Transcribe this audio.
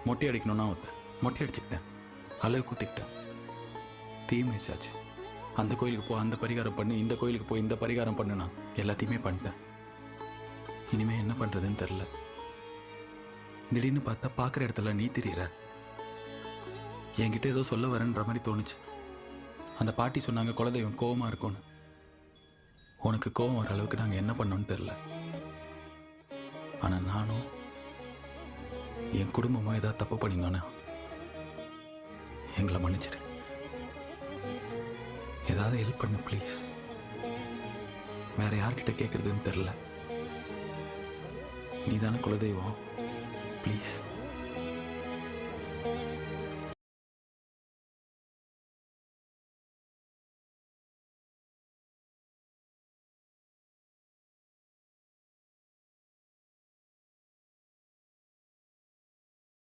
மொட்டை அடிக்கணும்னா ஒத்த மொட்டை அடிச்சுக்கிட்டேன், அழகு குத்திக்கிட்டேன். தீமைச்சாச்சு. அந்த கோயிலுக்கு போ, அந்த பரிகாரம் பண்ணு, இந்த கோயிலுக்கு போய் இந்த பரிகாரம் பண்ணுனா எல்லாத்தையுமே பண்ணிட்டேன். இனிமே என்ன பண்றதுன்னு தெரில. திடீர்னு பார்த்தா பார்க்குற இடத்துல நீ தெரியற. என்கிட்ட ஏதோ சொல்ல வரேன்ற மாதிரி தோணுச்சு. அந்த பாட்டி சொன்னாங்க குலதெய்வம் கோவமா இருக்கும்னு. உனக்கு கோவம் வர அளவுக்கு நாங்கள் என்ன பண்ணோன்னு தெரில. ஆனால் நானும் என் குடும்பமும் ஏதாவது தப்பு பண்ணியிருந்தோன்னா எங்களை மன்னிச்சிடு. ஏதாவது ஹெல்ப் பண்ணு ப்ளீஸ். வேற யார்கிட்ட கேட்கறதுன்னு தெரில. நீ தானே குலதெய்வம், ப்ளீஸ்.